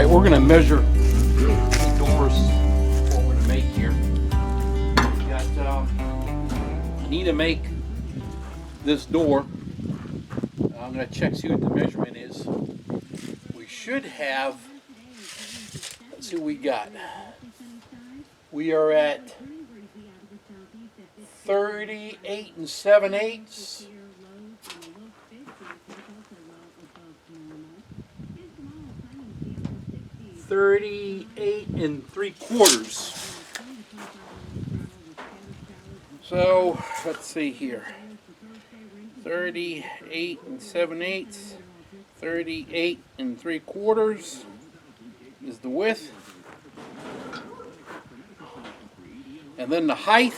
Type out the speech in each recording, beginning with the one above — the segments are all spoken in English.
Alright, we're going to measure the doors, what we're going to make here. I need to make this door. I'm going to check, see what the measurement is. We should have, let's see what we got. We are at 38 7/8. 38 3/4. So let's see here. 38 7/8. 38 3/4 is the width. And then the height.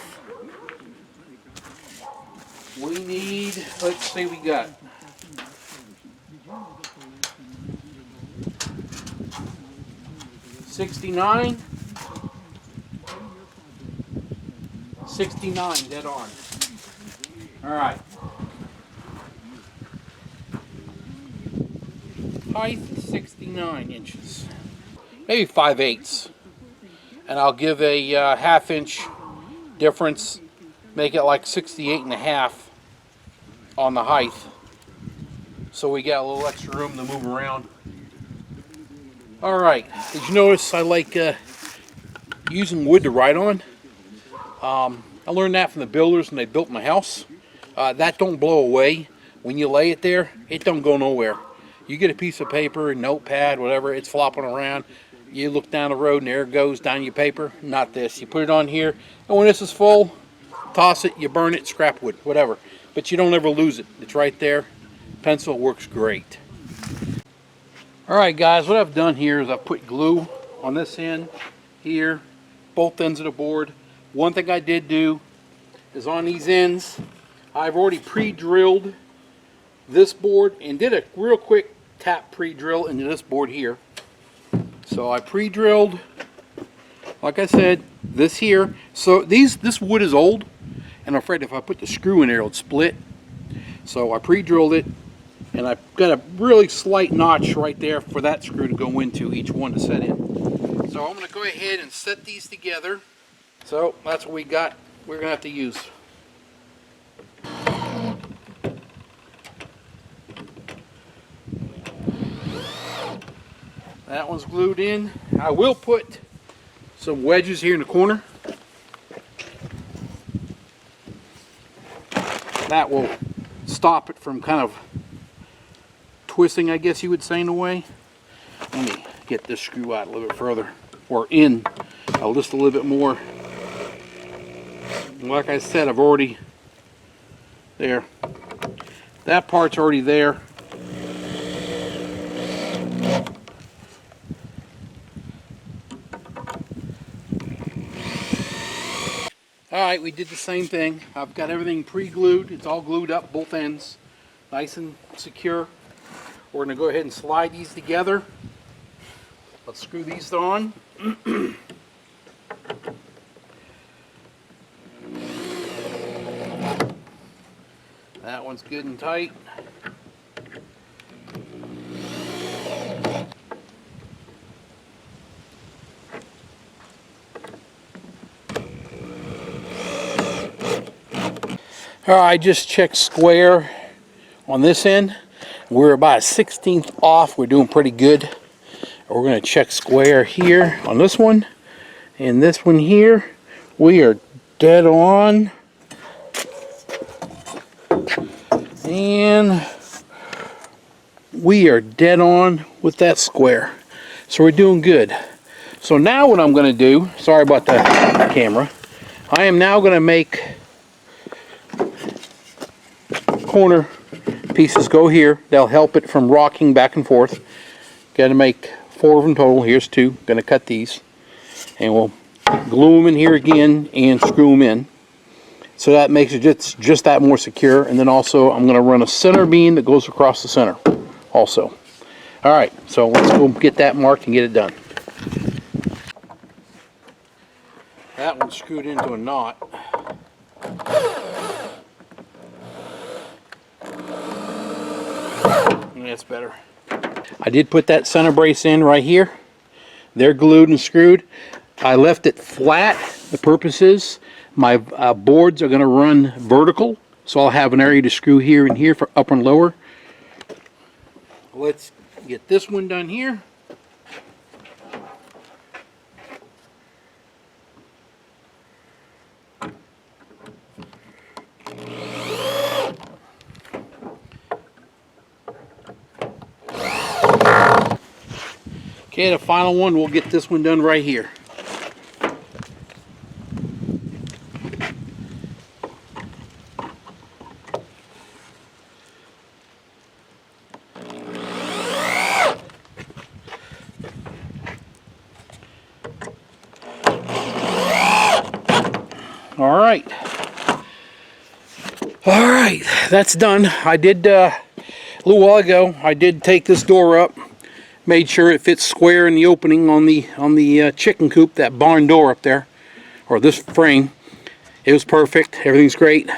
We need, let's see, we got 69, dead on. All right. Height 69 inches, maybe 5/8, and I'll give a ½ inch difference, make it like 68.5 on the height, so we got a little extra room to move around. All right, did you notice I like using wood to write on? I learned that from the builders when they built my house. That don't blow away. When you lay it there, it don't go nowhere. You get a piece of paper, notepad, whatever, it's flopping around. You look down the road and there it goes down your paper. Not this. You put it on here, and when this is full, toss it, you burn it, scrap wood, whatever. But you don't ever lose it. It's right there. Pencil works great. Alright guys, what I've done here is I've put glue on this end, here, both ends of the board. One thing I did do is on these ends, I've already pre-drilled this board and did a real quick tap pre-drill into this board here. So I pre-drilled, like I said, this here. So this wood is old, and I'm afraid if I put the screw in there, it'll split. So I pre-drilled it, and I've got a really slight notch right there for that screw to go into, each one to set in. So I'm going to go ahead and set these together. So that's what we got. We're going to have to use. That one's glued in. I will put some wedges here in the corner. That will stop it from kind of twisting, I guess you would say, in a way. Let me get this screw out a little bit further, or in just a little bit more. Like I said, I've already, there, that part's already there. Alright, we did the same thing. I've got everything pre-glued. It's all glued up, both ends, nice and secure. We're going to go ahead and slide these together. Let's screw these on. That one's good and tight. I just checked square on this end. We're about a 1/16 off. We're doing pretty good. We're going to check square here on this one. And this one here, we are dead on. And we are dead on with that square. So we're doing good. So now what I'm going to do, sorry about the camera, I am now going to make corner pieces go here. They'll help it from rocking back and forth. Got to make 4 of them total. Here's 2. Going to cut these, and we'll glue them in here again and screw them in. So that makes it just that more secure. And then also I'm going to run a center beam that goes across the center also. All right, so let's go get that marked and get it done. That one's screwed into a knot. That's better. I did put that center brace in right here. They're glued and screwed. I left it flat. The purpose is my boards are going to run vertical, so I'll have an area to screw here and here for upper and lower. Let's get this one done here. Okay, the final one, we'll get this one done right here. All right, that's done. I did a little while ago. I did take this door up, made sure it fits square in the opening on the chicken coop, that barn door up there, or this frame. It was perfect. Everything's great.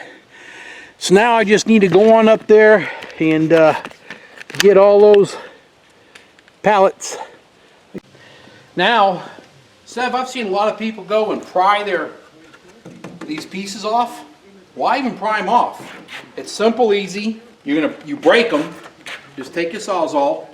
So now I just need to go on up there and get all those pallets. Now, Steph, I've seen a lot of people go and pry these pieces off. Why even pry them off? It's simple, easy. You break them. Just take your Sawzall.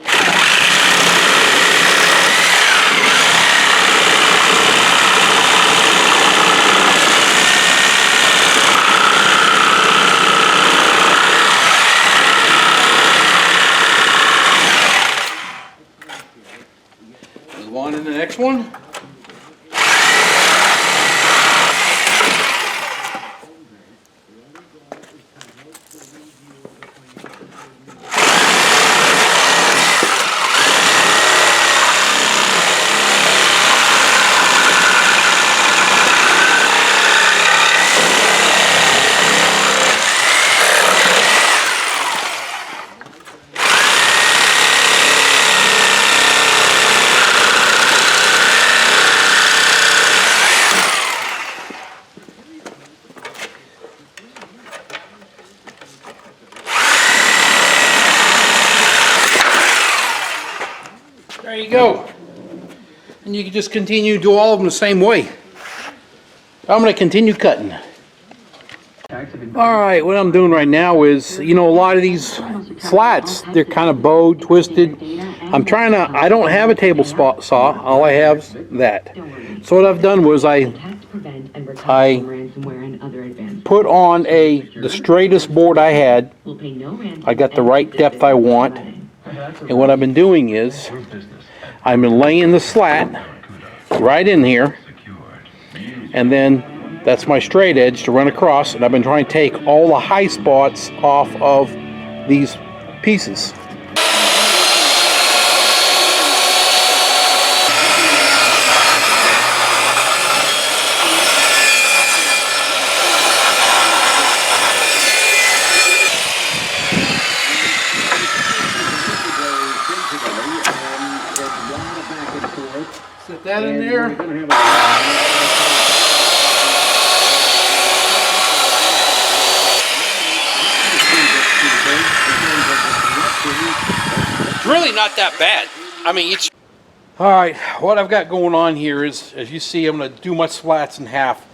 Move on to the next one. There you go. And you can just continue to do all of them the same way. I'm going to continue cutting. Alright, what I'm doing right now is, you know, a lot of these flats, they're kind of bowed, twisted. I don't have a table saw, all I have is that. So what I've done was I put on the straightest board I had. I got the right depth I want. And what I've been doing is, I've been laying the slat right in here, and then that's my straight edge to run across, and I've been trying to take all the high spots off of these pieces. Set that in there. It's really not that bad. I mean, it's... Alright, what I've got going on here is, as you see, I'm going to do my slats in half.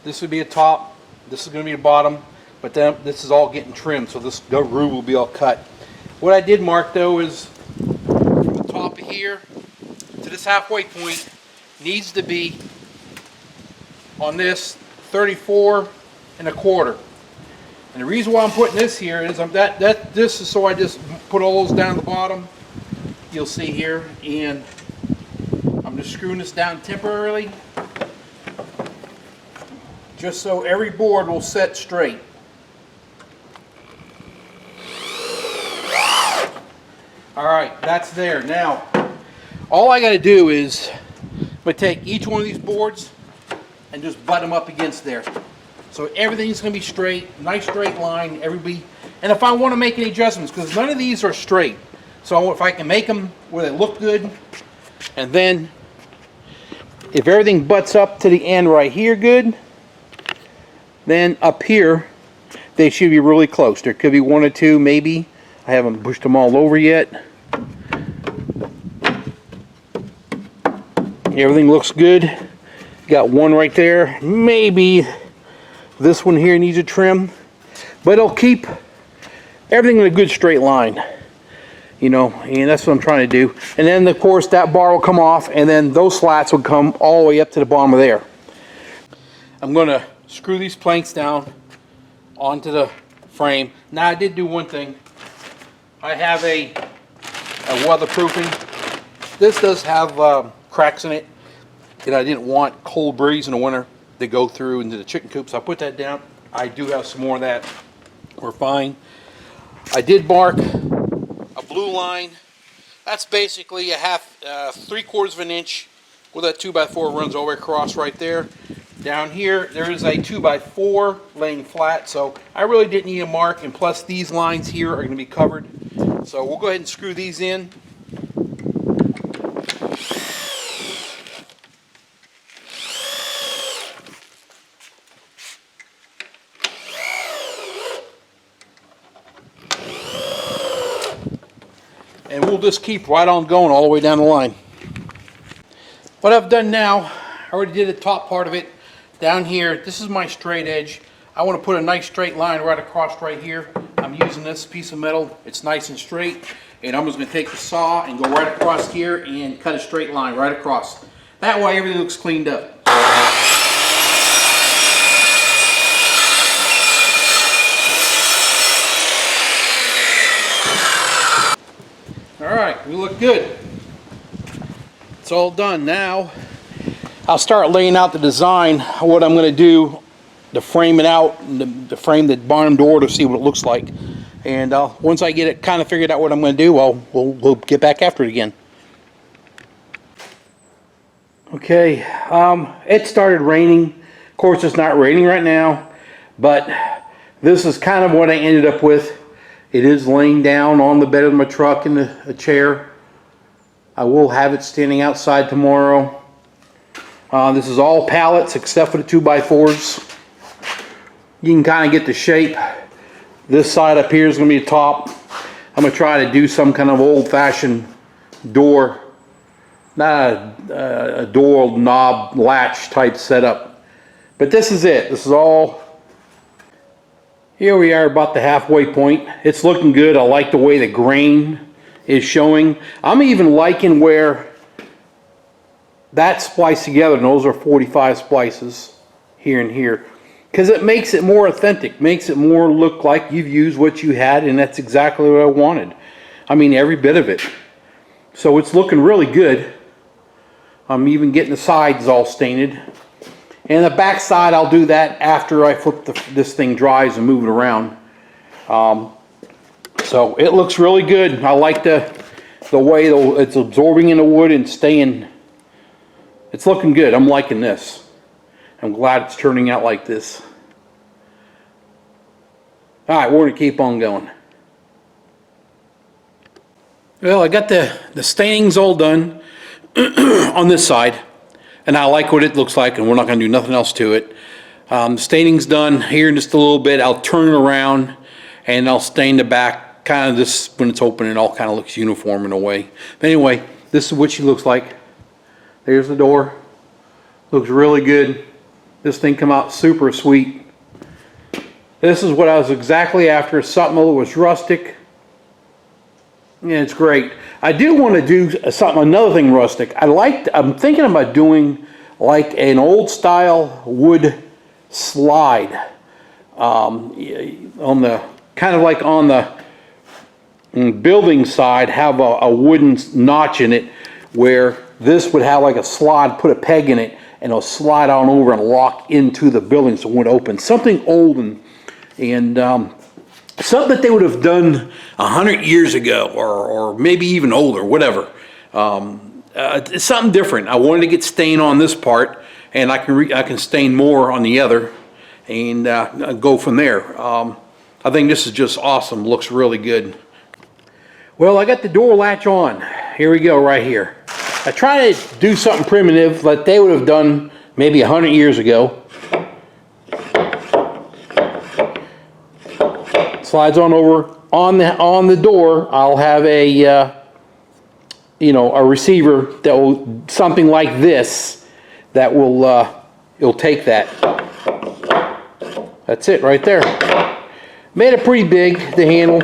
This would be a top, this is going to be a bottom, but then this is all getting trimmed, so this groove will be all cut. What I did mark, though, is from the top of here to this halfway point needs to be on this 34 1/4. And the reason why I'm putting this here is this is so I just put all those down at the bottom. You'll see here, and I'm just screwing this down temporarily, just so every board will set straight. All right, that's there. Now, all I got to do is I'm going to take each one of these boards and just butt them up against there. So everything's going to be straight, nice straight line, and if I want to make any adjustments, because none of these are straight, so if I can make them where they look good, and then if everything butts up to the end right here good, then up here they should be really close. There could be one or two maybe. I haven't pushed them all over yet. Everything looks good. Got one right there. Maybe this one here needs a trim, but it'll keep everything in a good straight line. You know, and that's what I'm trying to do. And then of course that bar will come off, and then those slats will come all the way up to the bottom of there. I'm going to screw these planks down onto the frame. Now I did do one thing. I have a weatherproofing. This does have cracks in it, and I didn't want cold breeze in the winter to go through into the chicken coop, so I put that down. I do have some more of that. We're fine. I did mark a blue line. That's basically a half, 3/4 of an inch where that 2x4 runs all the way across right there. Down here, there is a 2x4 laying flat, so I really didn't need a mark, and plus these lines here are going to be covered. So we'll go ahead and screw these in. And we'll just keep right on going all the way down the line. What I've done now, I already did the top part of it. Down here, this is my straight edge. I want to put a nice straight line right across right here. I'm using this piece of metal. It's nice and straight. And I'm just going to take the saw and go right across here and cut a straight line right across. That way everything looks cleaned up. Alright, we look good. It's all done. Now I'll start laying out the design, what I'm going to do to frame it out, to frame the barn door to see what it looks like. And once I get it kind of figured out what I'm going to do, we'll get back after it again. Okay, it started raining. Of course it's not raining right now, but this is kind of what I ended up with. It is laying down on the bed of my truck in a chair. I will have it standing outside tomorrow. This is all pallets except for the 2x4s. You can kind of get the shape. This side up here is going to be the top. I'm going to try to do some kind of old-fashioned door, not a door knob latch type setup. But this is it. This is all. Here we are about the halfway point. It's looking good. I like the way the grain is showing. I'm even liking where that spliced together, and those are 45 splices here and here, because it makes it more authentic, makes it more look like you've used what you had, and that's exactly what I wanted. I mean, every bit of it. So it's looking really good. I'm even getting the sides all stained. And the back side, I'll do that after I flip this thing dries and move it around. So it looks really good. I like the way it's absorbing in the wood and staying. It's looking good. I'm liking this. I'm glad it's turning out like this. Alright, we're going to keep on going. Well, I got the stainings all done on this side. And I like what it looks like, and we're not going to do nothing else to it. The staining's done here in just a little bit. I'll turn it around and I'll stain the back, kind of just when it's open, it all kind of looks uniform in a way. But anyway, this is what she looks like. There's the door. Looks really good. This thing come out super sweet. This is what I was exactly after, something that was rustic. Yeah, it's great. I do want to do another thing rustic. I'm thinking about doing like an old style wood slide on the kind of like on the building side, have a wooden notch in it where this would have like a slide, put a peg in it, and it'll slide on over and lock into the building so it won't open. Something old and something that they would have done 100 years ago, or maybe even older, whatever. It's something different. I wanted to get stain on this part, and I can stain more on the other, and go from there. I think this is just awesome. Looks really good. Well, I got the door latch on. Here we go, right here. I try to do something primitive like they would have done maybe 100 years ago. Slides on over. On the door, I'll have a you know, a receiver that will, something like this, that will, it'll take that. That's it right there. Made it pretty big, the handle.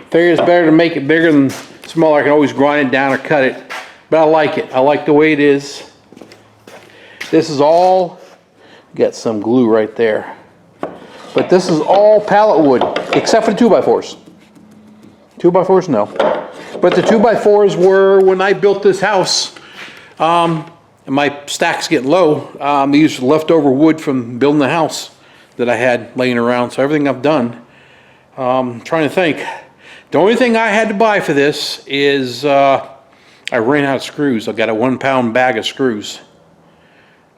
Figured it's better to make it bigger than smaller. I can always grind it down or cut it. But I like it. I like the way it is. This is all, got some glue right there. But this is all pallet wood, except for the 2x4s. 2x4s, no. But the 2x4s were, when I built this house, and my stack's getting low, I used leftover wood from building the house that I had laying around. So everything I've done, trying to think. The only thing I had to buy for this is, I ran out of screws. I got a 1 pound bag of screws.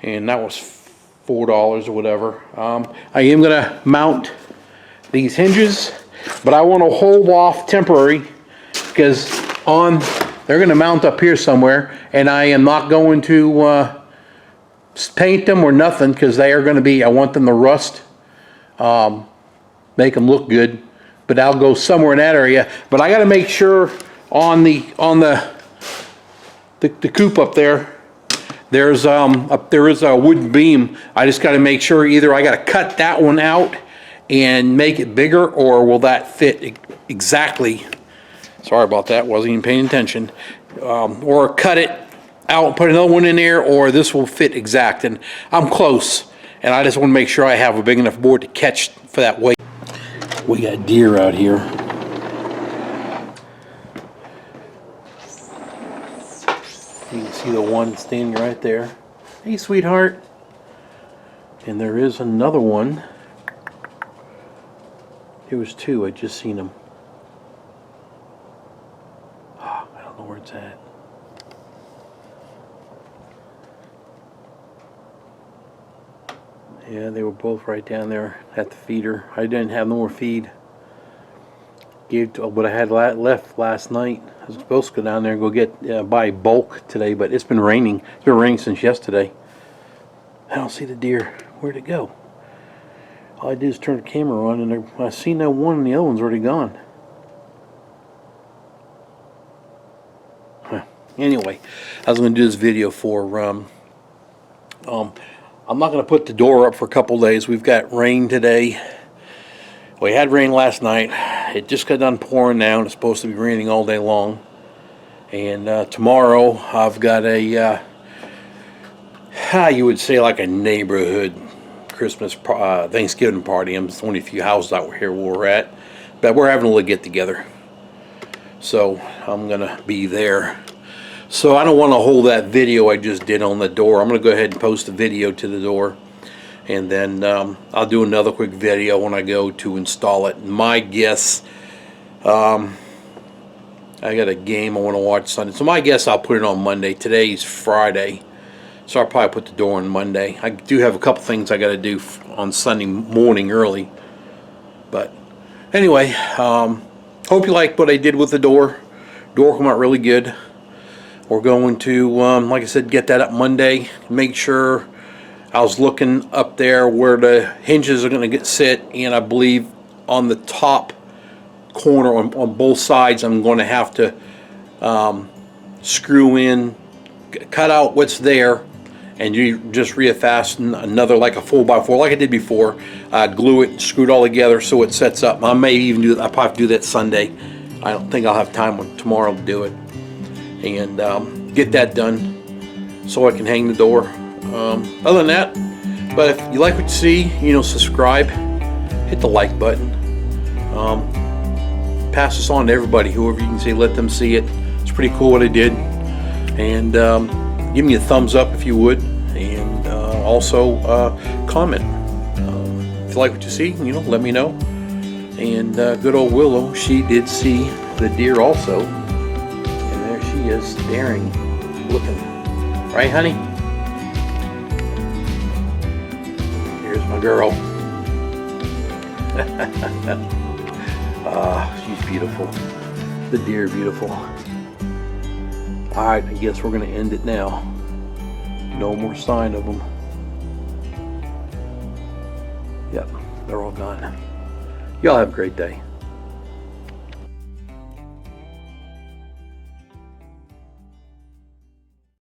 And that was $4 or whatever. I am gonna mount these hinges, but I want to hold off temporary because they're gonna mount up here somewhere, and I am not going to paint them or nothing because they are gonna be, I want them to rust, make them look good, but I'll go somewhere in that area. But I got to make sure on the coop up there, there is a wooden beam. I just got to make sure either I got to cut that one out and make it bigger, or will that fit exactly? Sorry about that, wasn't even paying attention. Or cut it out and put another one in there, or this will fit exact. And I'm close, and I just want to make sure I have a big enough board to catch for that weight. We got deer out here. You can see the one standing right there. Hey, sweetheart. And there is another one. There was two. I just seen them. Oh, I don't know where it's at. Yeah, they were both right down there at the feeder. I didn't have no more feed. Gave to what I had left last night. I was supposed to go down there and go get buy bulk today, but it's been raining. It's been raining since yesterday. I don't see the deer. Where'd it go? All I did is turn the camera on, and I seen that one, and the other one's already gone. Huh. Anyway, I was going to do this video for I'm not going to put the door up for a couple days. We've got rain today. We had rain last night. It just got done pouring down. It's supposed to be raining all day long. And tomorrow I've got a, you would say like a neighborhood Christmas, Thanksgiving party. I'm just one of the few houses out here where we're at. But we're having a little get together. So I'm going to be there. So I don't want to hold that video I just did on the door. I'm going to go ahead and post a video to the door. And then I'll do another quick video when I go to install it. My guess, I got a game I want to watch Sunday. So my guess, I'll put it on Monday. Today's Friday. So I'll probably put the door on Monday. I do have a couple things I got to do on Sunday morning early. But anyway, hope you liked what I did with the door. Door came out really good. We're going to, like I said, get that up Monday. Make sure I was looking up there where the hinges are going to sit, and I believe on the top corner on both sides I'm going to have to screw in, cut out what's there, and you just refasten another like a 4x4 like I did before. Glue it, screw it all together so it sets up. I may even do that. I'll probably do that Sunday. I don't think I'll have time tomorrow to do it. And get that done so I can hang the door. Other than that, but if you like what you see, subscribe, hit the like button, pass this on to everybody, whoever you can see, let them see it. It's pretty cool what I did. And give me a thumbs up if you would, and also comment. If you like what you see, let me know. And good old Willow, she did see the deer also. She is staring, looking. Right, honey? Here's my girl. She's beautiful. The deer beautiful. Alright, I guess we're going to end it now. No more sign of them. Yep, they're all gone. Y'all have a great day.